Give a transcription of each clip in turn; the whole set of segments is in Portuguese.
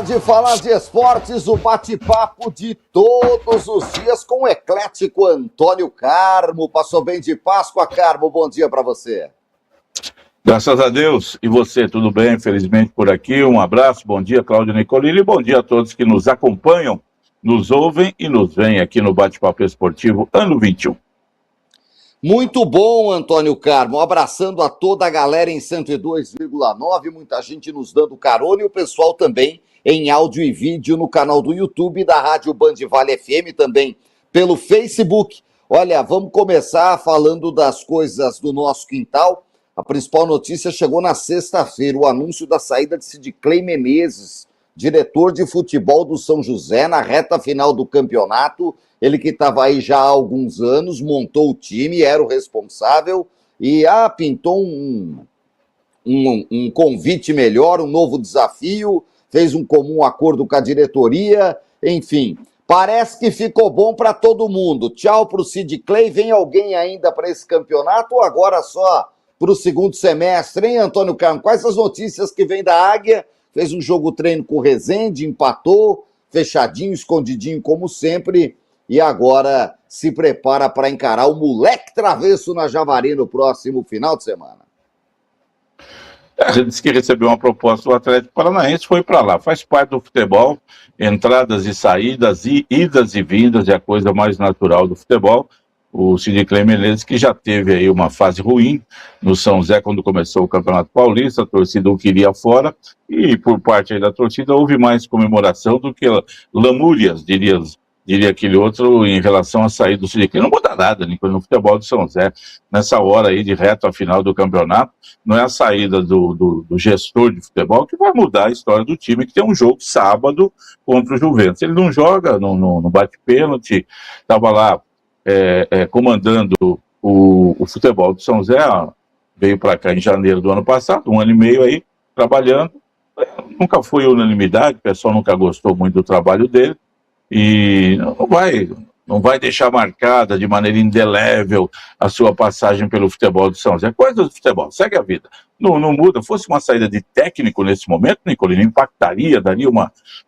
Hora de falar de esportes, o bate-papo de todos os dias com o eclético Antônio Carmo. Passou bem de Páscoa, Carmo? Bom dia para você. Graças a Deus. E você, tudo bem? Felizmente por aqui. Um abraço, bom dia, Cláudio Nicolini, e bom dia a todos que nos acompanham, nos ouvem e nos veem aqui no Bate-Papo Esportivo Ano 21. Muito bom, Antônio Carmo. Abraçando a toda a galera em 102,9, muita gente nos dando carona e o pessoal também em áudio e vídeo no canal do YouTube da Rádio Band Vale FM, também pelo Facebook. Olha, vamos começar falando das coisas do nosso quintal. A principal notícia chegou na sexta-feira, o anúncio da saída de Sidicley Menezes, diretor de futebol do São José, na reta final do campeonato. Ele que estava aí já há alguns anos, montou o time, era o responsável e pintou um convite melhor, um novo desafio, fez um comum acordo com a diretoria, enfim. Parece que ficou bom para todo mundo. Tchau para o Sidicley. Vem alguém ainda para esse campeonato ou agora só para o segundo semestre, hein, Antônio Carmo? Quais as notícias que vem da Águia? Fez um jogo-treino com o Resende, empatou, fechadinho, escondidinho como sempre, e agora se prepara para encarar o moleque travesso na Javari no próximo final de semana. A gente disse que recebeu uma proposta do Atlético Paranaense, foi para lá. Faz parte do futebol, entradas e saídas, idas e vindas, é a coisa mais natural do futebol. O Sidicley Menezes, que já teve aí uma fase ruim no São Zé quando começou o Campeonato Paulista, a torcida o queria fora, e por parte aí da torcida houve mais comemoração do que lamúrias, diria aquele outro, em relação à saída do Sidicley. Não muda nada, Nico, no futebol do São Zé. Nessa hora aí de reta final do campeonato, não é a saída do gestor de futebol que vai mudar a história do time, que tem um jogo sábado contra o Juventus. Ele não joga, não bate pênalti, estava lá comandando o futebol do São Zé, veio para cá em janeiro do ano passado, 1 ano e meio aí, trabalhando. Nunca foi unanimidade, o pessoal nunca gostou muito do trabalho dele, e não vai deixar marcada de maneira indelével a sua passagem pelo futebol do São Zé. Coisa do futebol, segue a vida. Não muda. Fosse uma saída de técnico nesse momento, Nicolino, impactaria, daria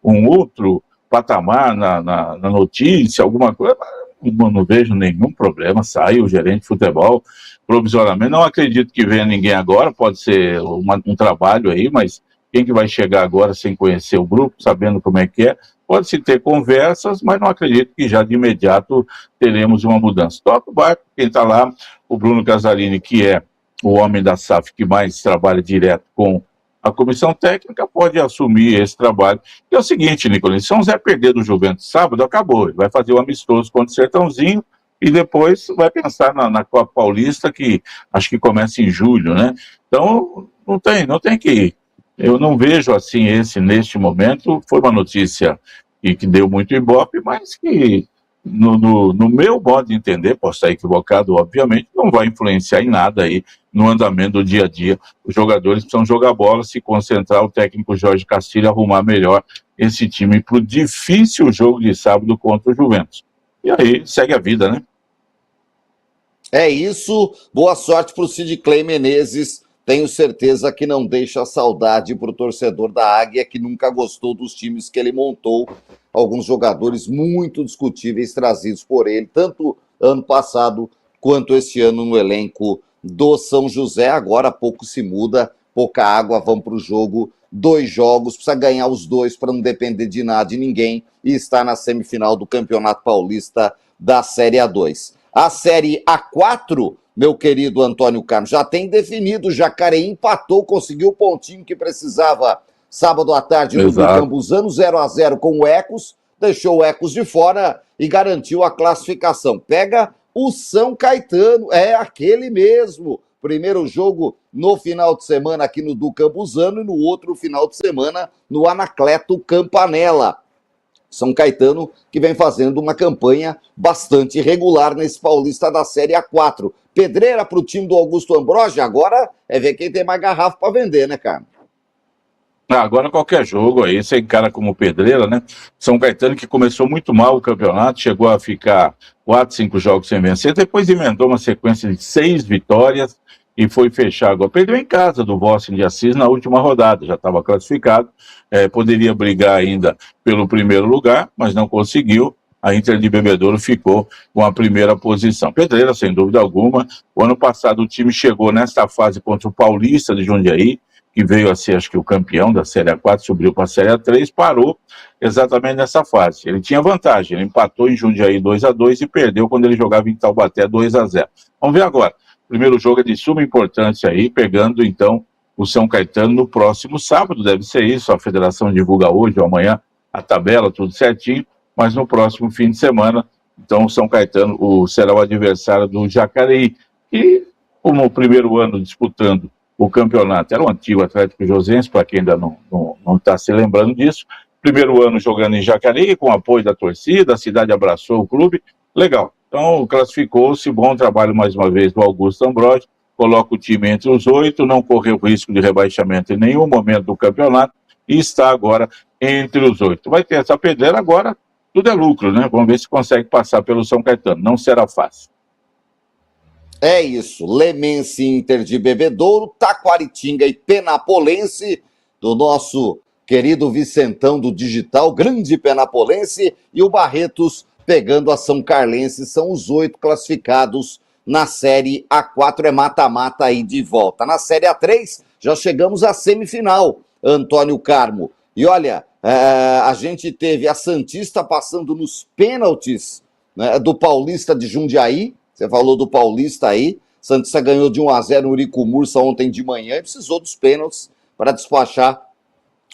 um outro patamar na notícia, alguma coisa. Não vejo nenhum problema, sai o gerente de futebol provisoriamente. Não acredito que venha ninguém agora, pode ser um trabalho aí, mas quem que vai chegar agora sem conhecer o grupo, sabendo como é que é? Pode-se ter conversas, mas não acredito que já de imediato teremos uma mudança. Toca o barco, quem está lá, o Bruno Casarini, que é o homem da SAF que mais trabalha direto com a comissão técnica, pode assumir esse trabalho. E é o seguinte, Nicolino, São Zé perder do Juventus sábado, acabou. Ele vai fazer um amistoso contra o Sertãozinho e depois vai pensar na Copa Paulista, que acho que começa em julho, né? Então, não tem que ir. Eu não vejo assim neste momento. Foi uma notícia que deu muito ibope, mas que, no meu modo de entender, posso estar equivocado, obviamente, não vai influenciar em nada aí no andamento do dia a dia. Os jogadores precisam jogar bola, se concentrar, o técnico Jorge Castilho arrumar melhor esse time para o difícil jogo de sábado contra o Juventus. E aí segue a vida, né? É isso, boa sorte para o Sidicley Menezes. Tenho certeza que não deixa saudade para o torcedor da Águia, que nunca gostou dos times que ele montou. Alguns jogadores muito discutíveis trazidos por ele, tanto ano passado quanto esse ano no elenco do São José. Agora pouco se muda, pouca água, vamos para o jogo. 2 jogos, precisa ganhar os 2 para não depender de nada de ninguém e está na semifinal do Campeonato Paulista da Série A2. A Série A4, meu querido Antônio Carmo, já tem definido. O Jacareí empatou, conseguiu o pontinho que precisava sábado à tarde no Cambuzano, 0-0 com o Ecos, deixou o Ecos de fora e garantiu a classificação. Pega o São Caetano, é aquele mesmo. Primeiro jogo no final de semana aqui no Cambuzano e no outro final de semana no Anacleto Campanella. São Caetano, que vem fazendo uma campanha bastante regular nesse Paulista da Série A4. Pedreira para o time do Augusto Ambrogi, agora é ver quem tem mais garrafa para vender, né, cara? Agora qualquer jogo aí, você encara como pedreira, né? São Caetano que começou muito mal o campeonato, chegou a ficar 4, 5 jogos sem vencer, depois emendou uma sequência de 6 vitórias e foi fechar agora. Perdeu em casa do Vossen de Assis na última rodada, já estava classificado, poderia brigar ainda pelo primeiro lugar, mas não conseguiu. A Inter de Bebedouro ficou com a primeira posição. Pedreira, sem dúvida alguma. O ano passado o time chegou nesta fase contra o Paulista de Jundiaí, que veio a ser, acho que, o campeão da Série A4, subiu para a Série A3, parou exatamente nessa fase. Ele tinha vantagem, ele empatou em Jundiaí 2-2 e perdeu quando ele jogava em Taubaté 2-0. Vamos ver agora. O primeiro jogo é de suma importância aí, pegando então o São Caetano no próximo sábado, deve ser isso, a federação divulga hoje ou amanhã a tabela, tudo certinho, mas no próximo fim de semana, então o São Caetano será o adversário do Jacareí, que como o primeiro ano disputando o campeonato, era o antigo Atlético Josense, para quem ainda não está se lembrando disso, primeiro ano jogando em Jacareí, com apoio da torcida, a cidade abraçou o clube, legal. Então, classificou-se, bom trabalho mais uma vez do Augusto Ambrosio, coloca o time entre os 8, não correu risco de rebaixamento em nenhum momento do campeonato e está agora entre os 8. Vai ter essa pedreira agora, tudo é lucro, né? Vamos ver se consegue passar pelo São Caetano, não será fácil. É isso, Lemense, Inter de Bebedouro, Taquaritinga e Penapolense, do nosso querido Vicentão do Digital, grande Penapolense, e o Barretos pegando a São Carlense, são os 8 classificados na Série A4, é mata-mata aí de volta. Na Série A3, já chegamos à semifinal, Antônio Carmo. E olha, a gente teve a Santista passando nos pênaltis, né, do Paulista de Jundiaí, você falou do Paulista aí, Santista ganhou de 1-0 no Urico Mursa ontem de manhã e precisou dos pênaltis para despachar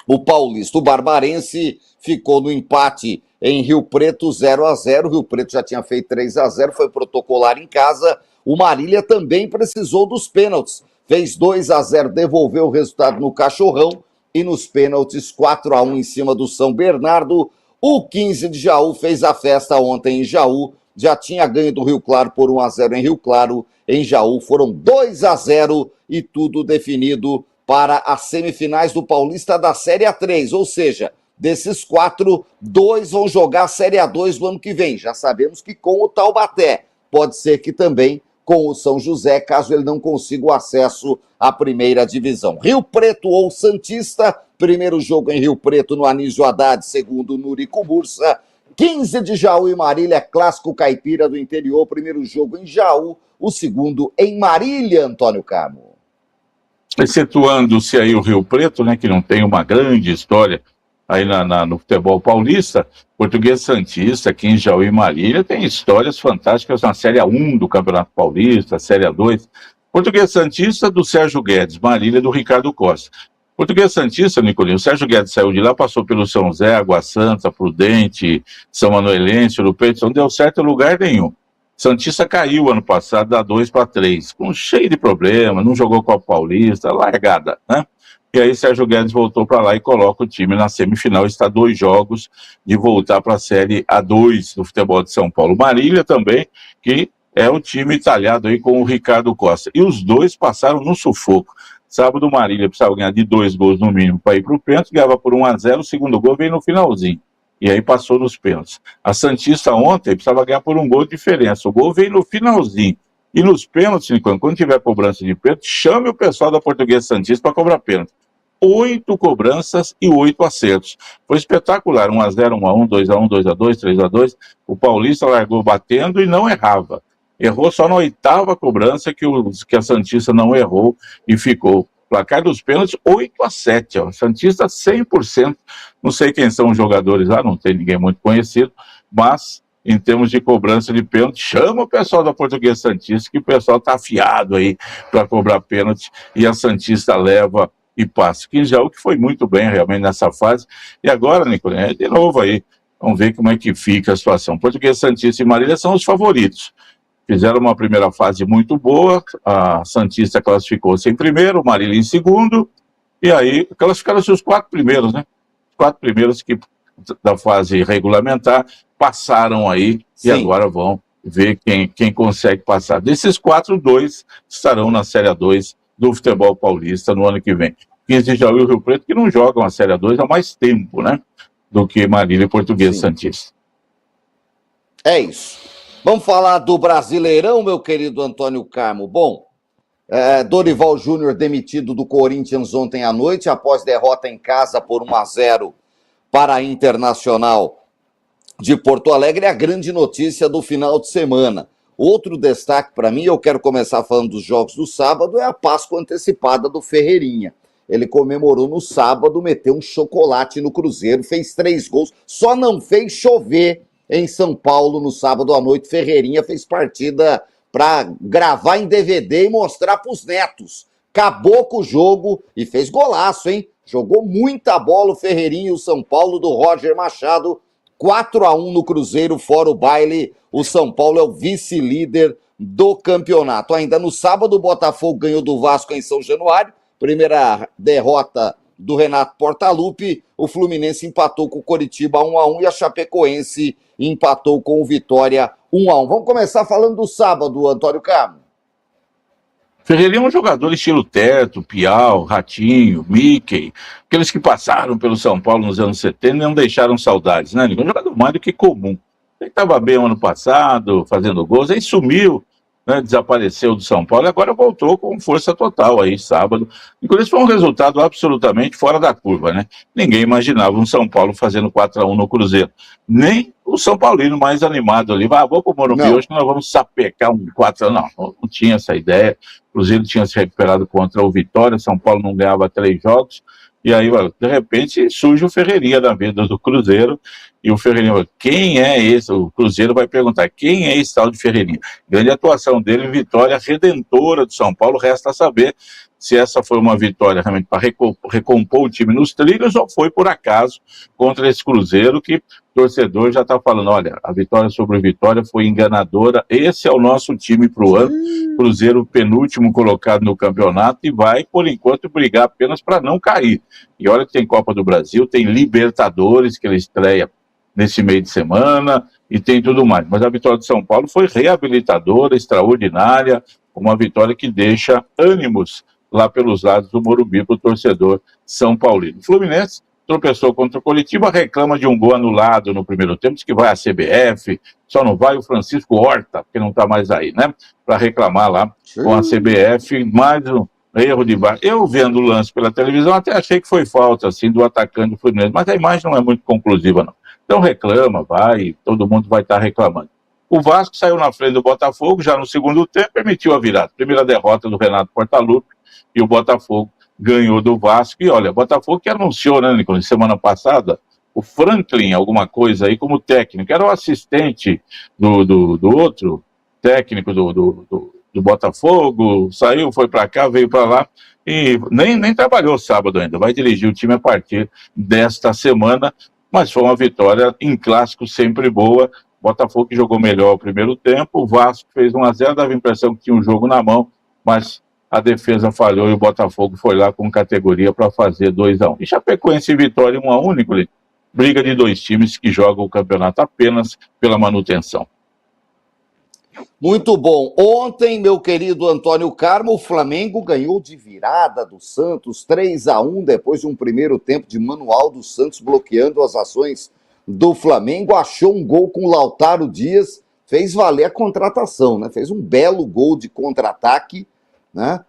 o Paulista. O Barbarense ficou no empate em Rio Preto 0-0, o Rio Preto já tinha feito 3-0, foi protocolar em casa. O Marília também precisou dos pênaltis, fez 2-0, devolveu o resultado no Cachorrão e nos pênaltis 4-1 em cima do São Bernardo. O 15 de Jaú fez a festa ontem em Jaú, já tinha ganho do Rio Claro por 1-0 em Rio Claro, em Jaú foram 2-0 e tudo definido para as semifinais do Paulista da Série A3, ou seja, desses 4, 2 vão jogar a Série A2 do ano que vem. Já sabemos que com o Taubaté, pode ser que também com o São José, caso ele não consiga o acesso à primeira divisão. Rio Preto ou Santista, primeiro jogo em Rio Preto no Anísio Haddad, segundo no Urico Mursa. 15 de Jaú e Marília, clássico caipira do interior, primeiro jogo em Jaú, o segundo em Marília, Antônio Carmo. Excetuando-se aí o Rio Preto, né, que não tem uma grande história aí no futebol paulista, Português Santista, aqui em Jaú e Marília, tem histórias fantásticas na Série A1 do Campeonato Paulista, Série A2. Português Santista do Sérgio Guedes, Marília do Ricardo Costa. Português Santista, Nicolinho, o Sérgio Guedes saiu de lá, passou pelo São Zé, Água Santa, Prudente, São Manuelense, Ouro Preto, não deu certo em lugar nenhum. Santista caiu ano passado da 2-3, com cheio de problema, não jogou Copa Paulista, largada, né? E aí Sérgio Guedes voltou para lá e coloca o time na semifinal, está 2 jogos de voltar para a Série A2 do futebol de São Paulo. Marília também, que é o time talhado aí com o Ricardo Costa. E os dois passaram no sufoco. Sábado o Marília precisava ganhar de 2 gols no mínimo para ir para o pênalti, ganhava por 1-0, o segundo gol veio no finalzinho. E aí passou nos pênaltis. A Santista ontem precisava ganhar por 1 gol de diferença. O gol veio no finalzinho. E nos pênaltis, quando tiver cobrança de pênalti, chame o pessoal da Portuguesa Santista para cobrar pênalti. 8 cobranças e 8 acertos. Foi espetacular. 1-0, 1-1, 2-1, 2-2, 3-2. O Paulista largou batendo e não errava. Errou só na 8ª cobrança que a Santista não errou e ficou. Placar dos pênaltis, 8-7. Ó. Santista 100%. Não sei quem são os jogadores lá, não tem ninguém muito conhecido, mas em termos de cobrança de pênalti, chama o pessoal da Portuguesa Santista, que o pessoal está afiado aí para cobrar pênalti e a Santista leva e passa. Que já o que foi muito bem realmente nessa fase. E agora, Nicolinha, de novo aí, vamos ver como é que fica a situação. Portuguesa Santista e Marília são os favoritos. Fizeram uma primeira fase muito boa, a Santista classificou-se em primeiro, o Marília em segundo, e aí classificaram-se os 4 primeiros, né? Os 4 primeiros que da fase regulamentar passaram aí. Sim. E agora vão ver quem consegue passar. Desses 4, 2 estarão na Série A2 do futebol paulista no ano que vem. 15 de Jaú e Rio Preto, que não jogam a Série A2 há mais tempo, né? Do que Marília e Portuguesa Santista. É isso. Vamos falar do Brasileirão, meu querido Antônio Carmo. Bom, Dorival Júnior demitido do Corinthians ontem à noite, após derrota em casa por 1-0 para a Internacional de Porto Alegre. É a grande notícia do final de semana. Outro destaque para mim, eu quero começar falando dos jogos do sábado, é a Páscoa antecipada do Ferreirinha. Ele comemorou no sábado, meteu um chocolate no Cruzeiro, fez 3 gols, só não fez chover em São Paulo no sábado à noite. Ferreirinha fez partida para gravar em DVD e mostrar para os netos. Acabou com o jogo e fez golaço, hein? Jogou muita bola o Ferreirinha e o São Paulo do Roger Machado. 4-1 no Cruzeiro, fora o baile. O São Paulo é o vice-líder do campeonato. Ainda no sábado, o Botafogo ganhou do Vasco em São Januário. Primeira derrota do Renato Portaluppi. O Fluminense empatou com o Coritiba 1-1 e a Chapecoense empatou com o Vitória 1-1. Vamos começar falando do sábado, Antônio Carlos. Ferreirinha é um jogador estilo Teto, Piau, Ratinho, Mickey, aqueles que passaram pelo São Paulo nos anos 70 e não deixaram saudades, né, Nico? Um jogador mais do que comum. Ele estava bem ano passado, fazendo gols, aí sumiu, né, desapareceu do São Paulo e agora voltou com força total aí, sábado. Inclusive foi um resultado absolutamente fora da curva, né? Ninguém imaginava um São Paulo fazendo 4-1 no Cruzeiro. Nem o São Paulino mais animado ali, vamos pro Morumbi hoje que nós vamos sapecar um 4-1. Não tinha essa ideia. O Cruzeiro tinha se recuperado contra o Vitória, São Paulo não ganhava 3 jogos, e aí, de repente, surge o Ferreirinha da vida do Cruzeiro, e o Ferreirinha fala, quem é esse? O Cruzeiro vai perguntar, quem é esse tal de Ferreirinha? Grande atuação dele em vitória redentora do São Paulo, resta saber se essa foi uma vitória realmente para recompor o time nos trilhos, ou foi por acaso contra esse Cruzeiro que o torcedor já está falando, olha, a vitória sobre o Vitória foi enganadora, esse é o nosso time para o ano. Cruzeiro penúltimo colocado no campeonato e vai, por enquanto, brigar apenas para não cair. E olha que tem Copa do Brasil, tem Libertadores, que ele estreia nesse meio de semana, e tem tudo mais. Mas a vitória de São Paulo foi reabilitadora, extraordinária, uma vitória que deixa ânimos lá pelos lados do Morumbi para o torcedor São Paulino. O Fluminense tropeçou contra o Coritiba, reclama de um gol anulado no primeiro tempo, diz que vai a CBF, só não vai o Francisco Horta, que não está mais aí, né? Para reclamar lá com a CBF, mais um erro de VAR. Eu vendo o lance pela televisão até achei que foi falta, assim, do atacante do Fluminense, mas a imagem não é muito conclusiva, não. Então reclama, vai, todo mundo vai estar reclamando. O Vasco saiu na frente do Botafogo, já no segundo tempo, permitiu a virada. Primeira derrota do Renato Portaluppi, e o Botafogo ganhou do Vasco. E olha, o Botafogo que anunciou, né, Nicolas, semana passada, o Franklin, alguma coisa aí, como técnico. Era o assistente do outro técnico do Botafogo, saiu, foi para cá, veio para lá, e nem trabalhou sábado ainda. Vai dirigir o time a partir desta semana, mas foi uma vitória em clássico sempre boa. Botafogo que jogou melhor o primeiro tempo, o Vasco fez 1-0, dava a impressão que tinha um jogo na mão, mas a defesa falhou e o Botafogo foi lá com categoria para fazer 2-1. E Chapecoense e Vitória 1-1, Nicolas, briga de 2 times que jogam o campeonato apenas pela manutenção. Muito bom. Ontem, meu querido Antônio Carmo, o Flamengo ganhou de virada do Santos 3-1, depois de um primeiro tempo de manual do Santos bloqueando as ações do Flamengo. Achou um gol com o Lautaro Dias, fez valer a contratação, né? Fez um belo gol de contra-ataque, né?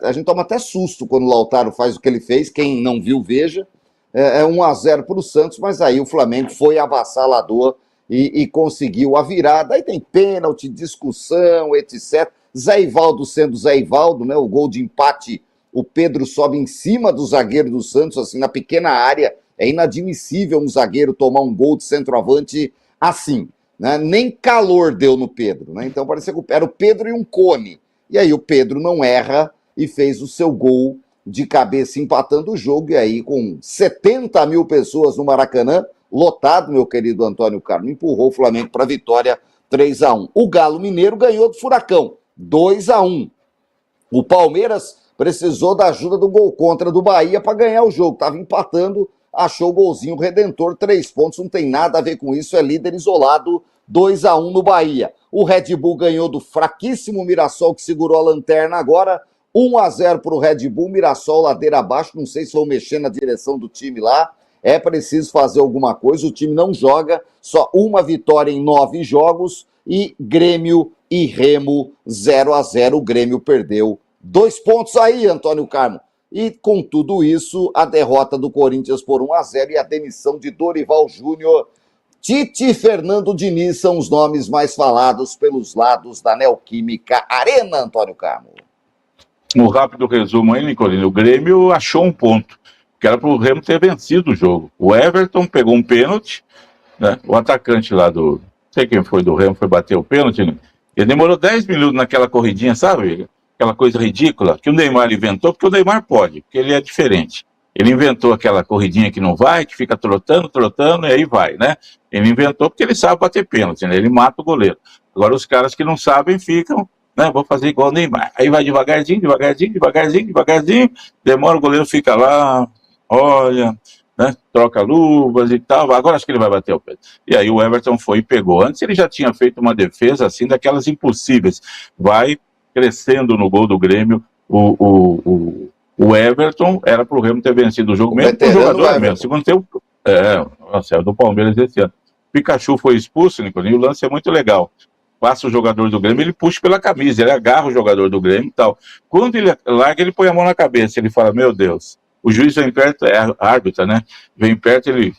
A gente toma até susto quando o Lautaro faz o que ele fez, quem não viu, veja. 1-0 para o Santos, mas aí o Flamengo foi avassalador e conseguiu a virada. Aí tem pênalti, discussão, etc. Zé Ivaldo sendo Zé Ivaldo, né? O gol de empate, o Pedro sobe em cima do zagueiro do Santos, assim, na pequena área. É inadmissível um zagueiro tomar um gol de centroavante assim, né? Nem calor deu no Pedro, né? Então parecia que era o Pedro e um cone. E aí o Pedro não erra e fez o seu gol de cabeça empatando o jogo. E aí, com 70 mil pessoas no Maracanã, lotado, meu querido Antônio Carlos, empurrou o Flamengo para a vitória 3-1. O Galo Mineiro ganhou do Furacão, 2-1. O Palmeiras precisou da ajuda do gol contra do Bahia para ganhar o jogo. Estava empatando, achou o golzinho redentor, 3 pontos, não tem nada a ver com isso, é líder isolado, 2-1 no Bahia. O Red Bull ganhou do fraquíssimo Mirassol, que segurou a lanterna agora, 1-0 para o Red Bull, Mirassol ladeira abaixo, não sei se vão mexer na direção do time lá. é preciso fazer alguma coisa. O time não joga, só uma vitória em 9 jogos, e Grêmio e Remo 0-0. O Grêmio perdeu 2 pontos aí, Antônio Carmo. E com tudo isso, a derrota do Corinthians por 1-0 e a demissão de Dorival Júnior. Tite e Fernando Diniz são os nomes mais falados pelos lados da Neoquímica Arena, Antônio Carmo. Um rápido resumo aí, Nicolino. O Grêmio achou um ponto, que era para o Remo ter vencido o jogo. O Everton pegou um pênalti, né? O atacante lá do... Não sei quem foi do Remo, foi bater o pênalti, né? Ele demorou 10 minutos naquela corridinha, sabe? Aquela coisa ridícula que o Neymar inventou, porque o Neymar pode, porque ele é diferente. Ele inventou aquela corridinha que não vai, que fica trotando, e aí vai, né? Ele inventou porque ele sabe bater pênalti, né? Ele mata o goleiro. Agora os caras que não sabem ficam, né? Vou fazer igual o Neymar. Aí vai devagarzinho, demora, o goleiro fica lá, olha, né? Troca luvas e tal. Agora acho que ele vai bater o pênalti. E aí o Everton foi e pegou. Antes ele já tinha feito uma defesa assim, daquelas impossíveis. Vai crescendo no gol do Grêmio, o Everton era para o Remo ter vencido o jogo, mesmo com o jogador mesmo. Segundo tempo, é do Palmeiras esse ano. Pikachu foi expulso, Nicolinho, e o lance é muito legal. Passa o jogador do Grêmio, ele puxa pela camisa, ele agarra o jogador do Grêmio e tal. Quando ele larga, ele põe a mão na cabeça, ele fala, meu Deus, o juiz vem perto, é árbitra, né? Vem perto, ele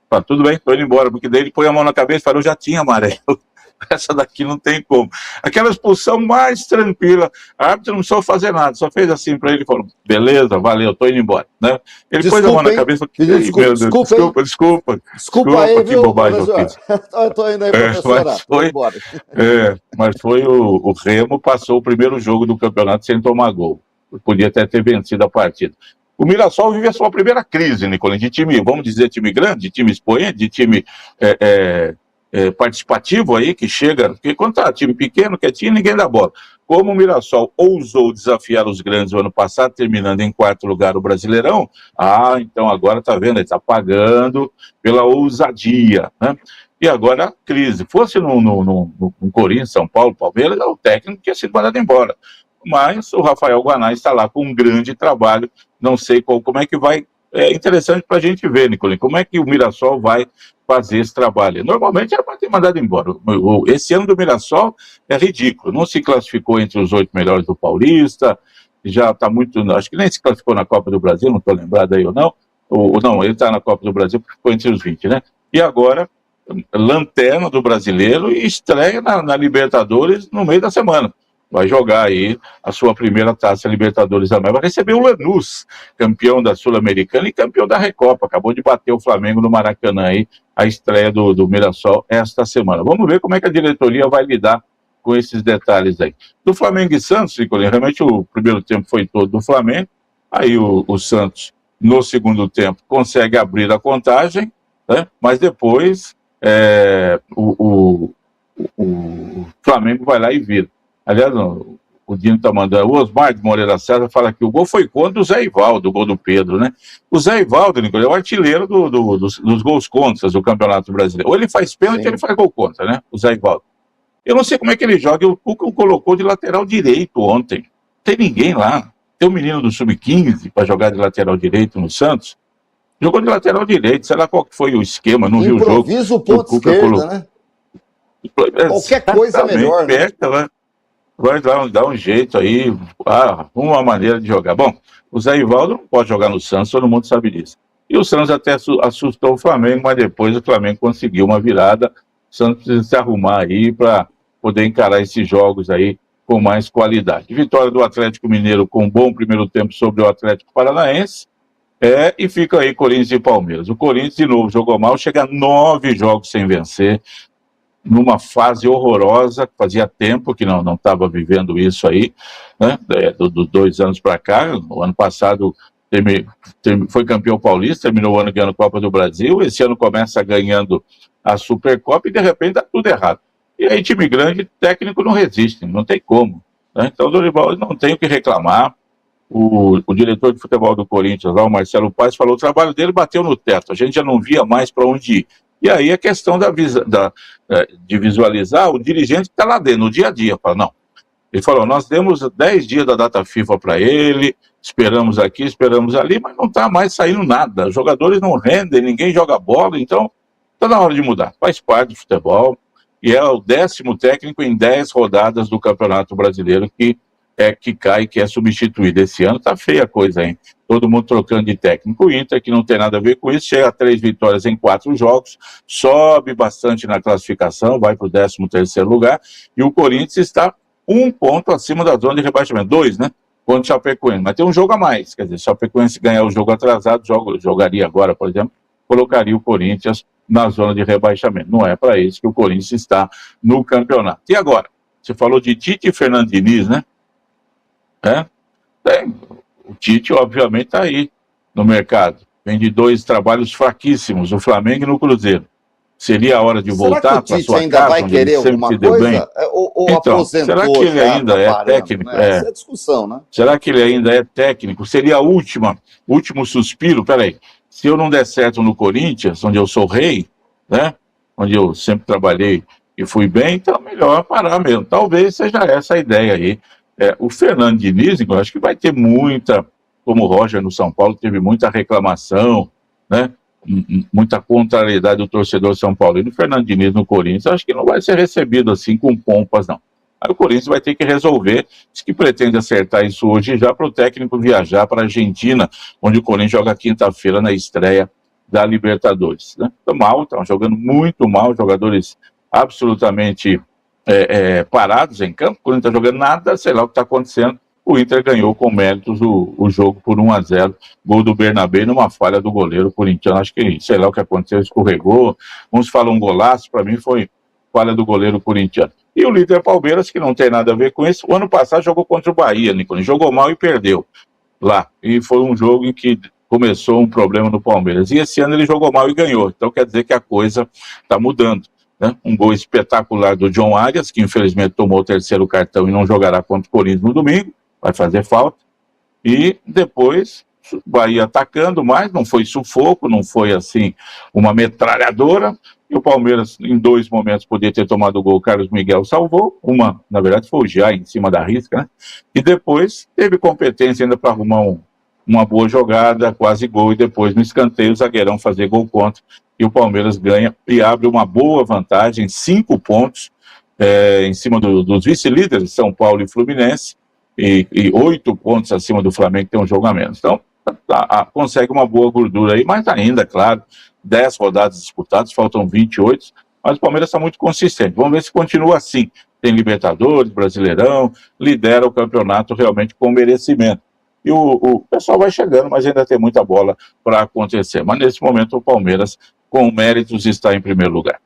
fala, tudo bem, tô indo embora, porque daí ele põe a mão na cabeça e fala, eu já tinha amarelo. Essa daqui não tem como. Aquela expulsão mais tranquila. A árbitra não precisou fazer nada, só fez assim para ele e falou: beleza, valeu, tô indo embora. Né? Ele pôs a mão na cabeça e falou: desculpa aí, que bobagem eu fiz. Tô indo aí, professora. Mas foi o Remo passou o primeiro jogo do campeonato sem tomar gol. Podia até ter vencido a partida. O Mirassol vive a sua primeira crise, Nicolas, de time, vamos dizer, time grande, de time expoente, de time participativo aí, que chega, porque quando tá time pequeno, quietinho, ninguém dá bola. Como o Mirassol ousou desafiar os grandes o ano passado, terminando em 4º lugar o Brasileirão, então agora tá vendo, ele tá pagando pela ousadia, né? E agora a crise. Fosse no Corinthians, São Paulo, Palmeiras, o técnico tinha sido mandado embora. Mas o Rafael Guanais está lá com um grande trabalho, não sei como é que vai. É interessante para a gente ver, Nicolinho, como é que o Mirassol vai fazer esse trabalho. Normalmente era para ter mandado embora. Esse ano do Mirassol é ridículo. Não se classificou entre os 8 melhores do Paulista, já está muito... Acho que nem se classificou na Copa do Brasil, não estou lembrado aí ou não. Não, ele está na Copa do Brasil porque ficou entre os 20, né? E agora, lanterna do brasileiro e estreia na Libertadores no meio da semana. Vai jogar aí a sua primeira Taça Libertadores da América. Vai receber o Lanús, campeão da Sul-Americana e campeão da Recopa. Acabou de bater o Flamengo no Maracanã aí, a estreia do Mirassol esta semana. Vamos ver como é que a diretoria vai lidar com esses detalhes aí. Do Flamengo e Santos, Nicolinho, realmente o primeiro tempo foi todo do Flamengo. Aí o Santos, no segundo tempo, consegue abrir a contagem, né? Mas depois o Flamengo vai lá e vira. Aliás, o Dino está mandando. O Osmar de Moreira César fala que o gol foi contra o Zé Ivaldo, o gol do Pedro, né? O Zé Ivaldo, Nicolas, é o artilheiro dos gols contras do Campeonato Brasileiro. Ou ele faz pênalti, ou ele faz gol contra, né? O Zé Ivaldo. Eu não sei como é que ele joga. O Cuca o colocou de lateral direito ontem. Não tem ninguém lá. Tem um menino do Sub-15 para jogar de lateral direito no Santos. Jogou de lateral direito. Sei lá qual que foi o esquema, não viu o jogo. Improvisa o ponto esquerda, né? Qualquer coisa é melhor, né? Vai dar um jeito aí, uma maneira de jogar. Bom, o Zé Ivaldo não pode jogar no Santos, todo mundo sabe disso. E o Santos até assustou o Flamengo, mas depois o Flamengo conseguiu uma virada. O Santos precisa se arrumar aí para poder encarar esses jogos aí com mais qualidade. Vitória do Atlético Mineiro com um bom primeiro tempo sobre o Atlético Paranaense. E fica aí Corinthians e Palmeiras. O Corinthians, de novo, jogou mal, chega a 9 jogos sem vencer, numa fase horrorosa, fazia tempo que não estava vivendo isso aí, né? Dos 2 anos para cá. O ano passado foi campeão paulista, terminou o ano ganhando Copa do Brasil, esse ano começa ganhando a Supercopa e de repente dá tudo errado. E aí time grande, técnico não resiste, não tem como, né? Então o Dorival não tem o que reclamar. O diretor de futebol do Corinthians, lá, o Marcelo Paes, falou: o trabalho dele bateu no teto, a gente já não via mais para onde ir. E aí a questão de visualizar o dirigente que está lá dentro, no dia a dia. Fala, não, Ele falou, nós demos 10 dias da data FIFA para ele, esperamos aqui, esperamos ali, mas não está mais saindo nada. Os jogadores não rendem, ninguém joga bola, então está na hora de mudar. Faz parte do futebol e é o 10º técnico em 10 rodadas do Campeonato Brasileiro que cai, que é substituído. Esse ano tá feia a coisa, hein? Todo mundo trocando de técnico. O Inter, que não tem nada a ver com isso, chega a 3 vitórias em 4 jogos, sobe bastante na classificação, vai para o 13º lugar, e o Corinthians está 1 ponto acima da zona de rebaixamento. 2, né? Contra o Chapecoense. Mas tem um jogo a mais. Quer dizer, se o Chapecoense ganhar o jogo atrasado, jogaria agora, por exemplo, colocaria o Corinthians na zona de rebaixamento. Não é para isso que o Corinthians está no campeonato. E agora? Você falou de Tite e Fernando Diniz, né? O Tite, obviamente, está aí no mercado. Vem de 2 trabalhos fraquíssimos, o Flamengo e no Cruzeiro. Seria a hora de voltar para sua ainda casa, vai onde ele querer sempre alguma se deu coisa? bem? Ou Então, aposentou? será que ele já, ainda tá é parando, técnico? né? Essa é a discussão, né? Será que ele ainda é técnico? Seria o último suspiro? Peraí, se eu não der certo no Corinthians, onde eu sou rei, né? Onde eu sempre trabalhei e fui bem, então melhor parar mesmo. Talvez seja essa a ideia aí. O Fernando Diniz, eu acho que vai ter muita, como o Roger no São Paulo, teve muita reclamação, né? Muita contrariedade do torcedor São Paulo. E o Fernando Diniz no Corinthians, acho que não vai ser recebido assim com pompas, não. Aí o Corinthians vai ter que resolver, diz que pretende acertar isso hoje já para o técnico viajar para a Argentina, onde o Corinthians joga quinta-feira na estreia da Libertadores. Né? Estão jogando muito mal, jogadores absolutamente parados em campo, o Corinthians está jogando nada, sei lá o que está acontecendo. O Inter ganhou com méritos o jogo por 1-0, gol do Bernabé numa falha do goleiro corintiano, acho que, sei lá o que aconteceu, escorregou, uns falam golaço, para mim foi falha do goleiro corintiano. E o líder Palmeiras, que não tem nada a ver com isso, o ano passado jogou contra o Bahia, Nicolas, jogou mal e perdeu lá, e foi um jogo em que começou um problema no Palmeiras, e esse ano ele jogou mal e ganhou, então quer dizer que a coisa está mudando. Né? Um gol espetacular do John Arias, que infelizmente tomou o 3º cartão e não jogará contra o Corinthians no domingo, vai fazer falta, e depois Bahia atacando, mas não foi sufoco, não foi assim uma metralhadora, e o Palmeiras em 2 momentos podia ter tomado o gol, o Carlos Miguel salvou, na verdade foi o Jai em cima da risca, né? E depois teve competência ainda para arrumar uma boa jogada, quase gol, e depois no escanteio o zagueirão fazer gol contra, e o Palmeiras ganha e abre uma boa vantagem, 5 pontos, em cima dos vice-líderes, São Paulo e Fluminense, e 8 pontos acima do Flamengo, que tem um jogo a menos. Então, consegue uma boa gordura aí, mas ainda, claro, 10 rodadas disputadas, faltam 28, mas o Palmeiras está muito consistente. Vamos ver se continua assim. Tem Libertadores, Brasileirão, lidera o campeonato realmente com merecimento. E o pessoal vai chegando, mas ainda tem muita bola para acontecer. Mas nesse momento o Palmeiras, com méritos, está em primeiro lugar.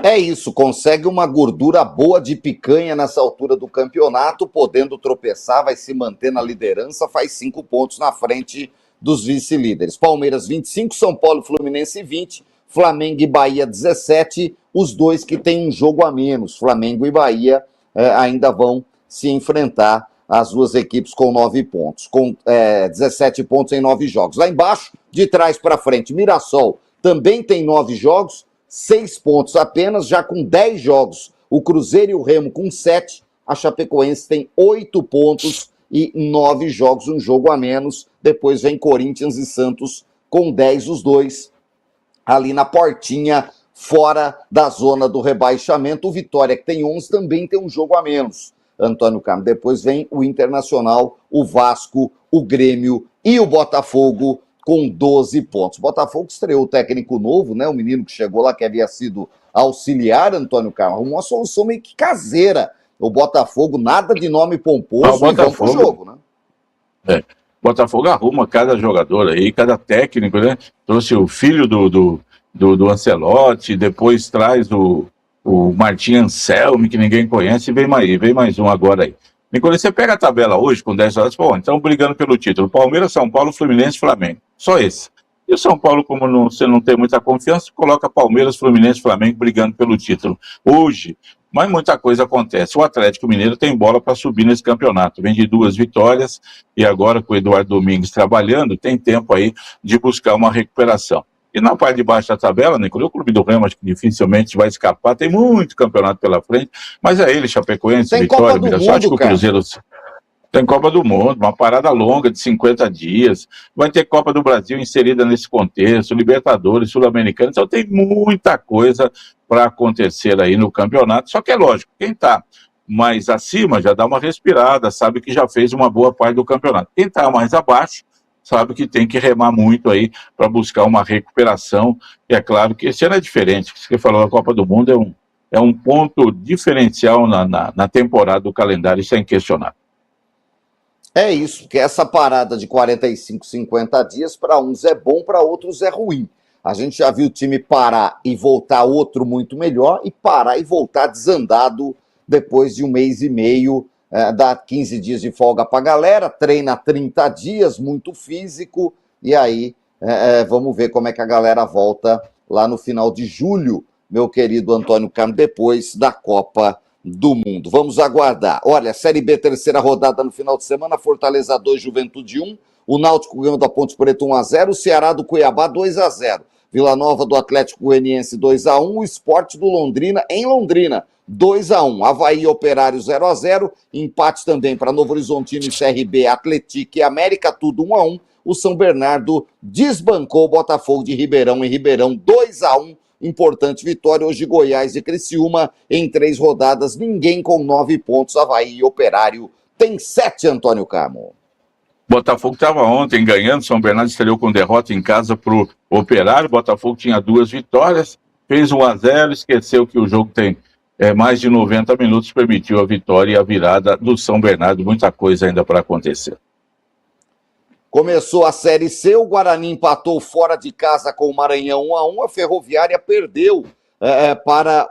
É isso, consegue uma gordura boa de picanha nessa altura do campeonato, podendo tropeçar, vai se manter na liderança, faz 5 pontos na frente dos vice-líderes. Palmeiras 25, São Paulo, Fluminense 20, Flamengo e Bahia 17, os dois que têm um jogo a menos. Flamengo e Bahia ainda vão se enfrentar, as duas equipes com 9 pontos, com 17 pontos em 9 jogos. Lá embaixo, de trás para frente, Mirassol também tem 9 jogos, 6 pontos apenas, já com 10 jogos. O Cruzeiro e o Remo com 7, a Chapecoense tem 8 pontos e 9 jogos, um jogo a menos. Depois vem Corinthians e Santos com 10, os dois ali na portinha, fora da zona do rebaixamento. O Vitória, que tem 11, também tem um jogo a menos, Antônio Carlos. Depois vem o Internacional, o Vasco, o Grêmio e o Botafogo com 12 pontos. O Botafogo estreou o técnico novo, né? O menino que chegou lá, que havia sido auxiliar, Antônio Carlos, uma solução meio que caseira. O Botafogo, nada de nome pomposo, e vamos pro jogo, né? O Botafogo arruma cada jogador aí, cada técnico, né? Trouxe o filho do Ancelotti, depois traz o Martim Anselmi, que ninguém conhece, e vem mais um agora aí. E quando você pega a tabela hoje, com 10 horas, pô, então brigando pelo título, Palmeiras, São Paulo, Fluminense, Flamengo, só esse. E o São Paulo, como você não tem muita confiança, coloca Palmeiras, Fluminense, Flamengo brigando pelo título. Hoje, mas muita coisa acontece. O Atlético Mineiro tem bola para subir nesse campeonato. Vem de 2 vitórias e agora com o Eduardo Domingues trabalhando, tem tempo aí de buscar uma recuperação. E na parte de baixo da tabela, Nicolau, o Clube do Remo acho que dificilmente vai escapar, tem muito campeonato pela frente, mas é ele, Chapecoense, Tem Vitória, Copa do Mirassol, acho que Mundo, o cara. Cruzeiro tem Copa do Mundo, uma parada longa de 50 dias, vai ter Copa do Brasil inserida nesse contexto, Libertadores, Sul-Americana, então tem muita coisa para acontecer aí no campeonato, só que é lógico, quem está mais acima já dá uma respirada, sabe que já fez uma boa parte do campeonato. Quem está mais abaixo sabe que tem que remar muito aí para buscar uma recuperação, e é claro que esse ano é diferente, você falou, a Copa do Mundo é um ponto diferencial na temporada do calendário, isso é inquestionável. É isso, porque essa parada de 45, 50 dias, para uns é bom, para outros é ruim. A gente já viu o time parar e voltar outro muito melhor, e parar e voltar desandado depois de um mês e meio, dá 15 dias de folga para a galera, treina 30 dias, muito físico, e aí vamos ver como é que a galera volta lá no final de julho, meu querido Antônio Carlos, depois da Copa do Mundo. Vamos aguardar. Olha, Série B, terceira rodada no final de semana, Fortaleza 2, Juventude 1, o Náutico ganhou da Ponte Preta 1-0, o Ceará do Cuiabá 2-0, Vila Nova do Atlético Goianiense 2-1, o Sport do Londrina em Londrina 2-1, Avaí Operário 0-0, empate também para Novo Horizontino e CRB, Atlético e América, tudo 1-1, o São Bernardo desbancou o Botafogo de Ribeirão em Ribeirão 2-1, importante vitória hoje Goiás e Criciúma em 3 rodadas, ninguém com 9 pontos, Avaí e Operário tem 7, Antônio Carmo. Botafogo estava ontem ganhando, São Bernardo estreou com derrota em casa para o Operário, Botafogo tinha 2 vitórias, fez 1-0, esqueceu que o jogo tem mais de 90 minutos, permitiu a vitória e a virada do São Bernardo, muita coisa ainda para acontecer. Começou a Série C, o Guarani empatou fora de casa com o Maranhão 1-1, a Ferroviária perdeu para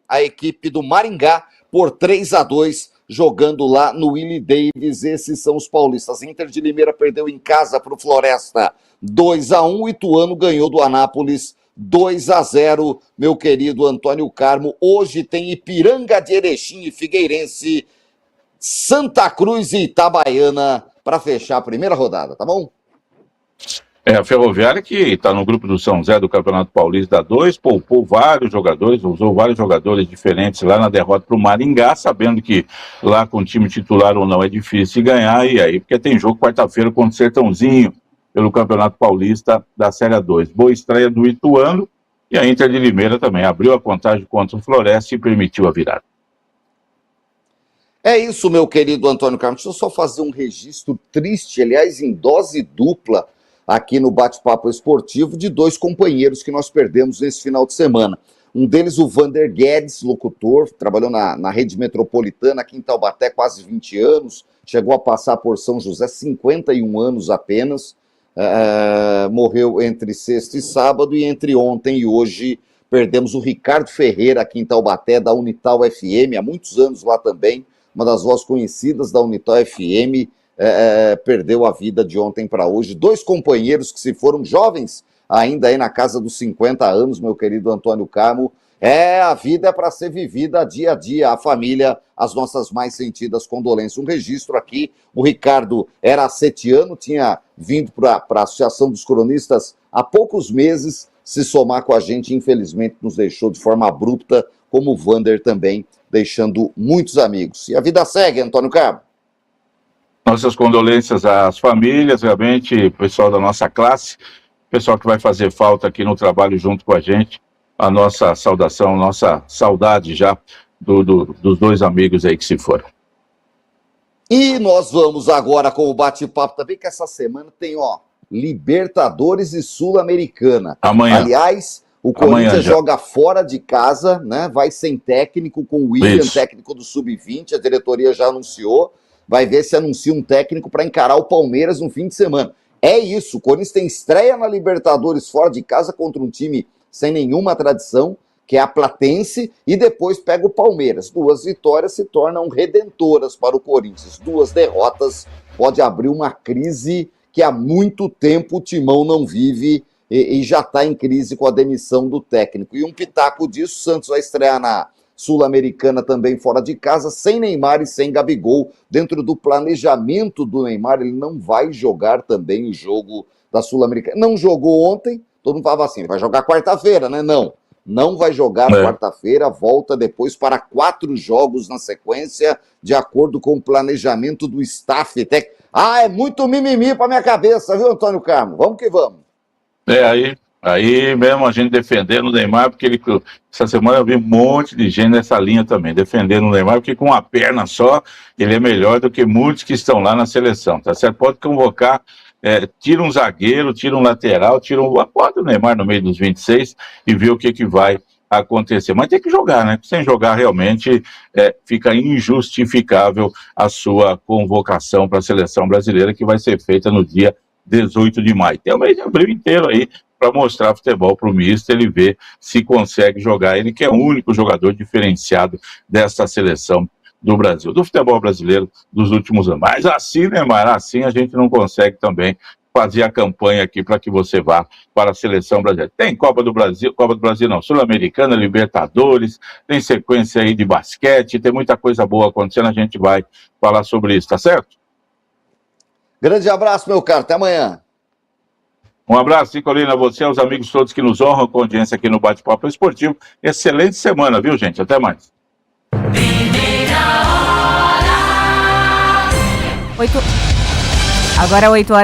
a equipe do Maringá por 3-2, jogando lá no Willie Davis. Esses são os paulistas. Inter de Limeira perdeu em casa para o Floresta 2-1, o Ituano ganhou do Anápolis 2-0, meu querido Antônio Carmo. Hoje tem Ipiranga de Erechim e Figueirense, Santa Cruz e Itabaiana para fechar a primeira rodada, tá bom? A Ferroviária, que está no grupo do São Zé do Campeonato Paulista 2, poupou vários jogadores, usou vários jogadores diferentes lá na derrota para o Maringá, sabendo que lá com o time titular ou não é difícil ganhar, e aí, porque tem jogo quarta-feira contra o Sertãozinho, pelo Campeonato Paulista da Série A2. Boa estreia do Ituano, e a Inter de Limeira também abriu a contagem contra o Floresta e permitiu a virada. É isso, meu querido Antônio Carlos. Deixa eu só fazer um registro triste, aliás, em dose dupla, aqui no Bate-Papo Esportivo, de 2 companheiros que nós perdemos nesse final de semana. Um deles, o Vander Guedes, locutor, trabalhou na Rede Metropolitana aqui em Taubaté quase 20 anos, chegou a passar por São José 51 anos apenas, morreu entre sexta e sábado, e entre ontem e hoje perdemos o Ricardo Ferreira aqui em Taubaté, da Unital FM, há muitos anos lá também, uma das vozes conhecidas da Unital FM, perdeu a vida de ontem para hoje. 2 companheiros que se foram jovens, ainda aí na casa dos 50 anos, meu querido Antônio Carmo. A vida é para ser vivida dia a dia, a família, as nossas mais sentidas condolências. Um registro aqui, o Ricardo era acetiano, tinha vindo para a Associação dos Cronistas há poucos meses, se somar com a gente, infelizmente nos deixou de forma abrupta, como o Vander também, deixando muitos amigos. E a vida segue, Antônio Carmo. Nossas condolências às famílias, realmente, pessoal da nossa classe, pessoal que vai fazer falta aqui no trabalho junto com a gente, a nossa saudação, nossa saudade já dos 2 amigos aí que se foram. E nós vamos agora com o bate-papo também, que essa semana tem, Libertadores e Sul-Americana. Amanhã. Aliás, o Corinthians joga fora de casa, né? Vai sem técnico, com o William, técnico do Sub-20, a diretoria já anunciou. Vai ver se anuncia um técnico para encarar o Palmeiras no fim de semana. É isso, o Corinthians tem estreia na Libertadores fora de casa contra um time sem nenhuma tradição, que é a Platense, e depois pega o Palmeiras. 2 vitórias se tornam redentoras para o Corinthians. 2 derrotas pode abrir uma crise que há muito tempo o Timão não vive e já está em crise com a demissão do técnico. E um pitaco disso, o Santos vai estrear na Sul-Americana também fora de casa, sem Neymar e sem Gabigol. Dentro do planejamento do Neymar, ele não vai jogar também o jogo da Sul-Americana. Não jogou ontem, todo mundo falava assim, vai jogar quarta-feira, né? Não vai jogar quarta-feira, volta depois para 4 jogos na sequência, de acordo com o planejamento do staff técnico. Ah, é muito mimimi para minha cabeça, viu, Antônio Carmo? Vamos que vamos. Aí mesmo a gente defendendo o Neymar, porque essa semana eu vi um monte de gente nessa linha também, defendendo o Neymar, porque com uma perna só, ele é melhor do que muitos que estão lá na seleção, tá certo? Pode convocar, tira um zagueiro, tira um lateral, bota o Neymar no meio dos 26 e vê o que vai acontecer. Mas tem que jogar, né? Sem jogar realmente fica injustificável a sua convocação para a seleção brasileira, que vai ser feita no dia 18 de maio. Tem o mês de abril inteiro aí para mostrar futebol para o mister, ele ver se consegue jogar. Ele que é o único jogador diferenciado dessa seleção do Brasil, do futebol brasileiro dos últimos anos. Mas assim, Neymar, assim a gente não consegue também fazer a campanha aqui para que você vá para a seleção brasileira. Tem Copa do Brasil não, Sul-Americana, Libertadores, tem sequência aí de basquete, tem muita coisa boa acontecendo, a gente vai falar sobre isso, tá certo? Grande abraço, meu caro, até amanhã. Um abraço, Nicolina, a você, aos amigos todos que nos honram com audiência aqui no Bate-Papo Esportivo. Excelente semana, viu, gente? Até mais. Agora 8 horas.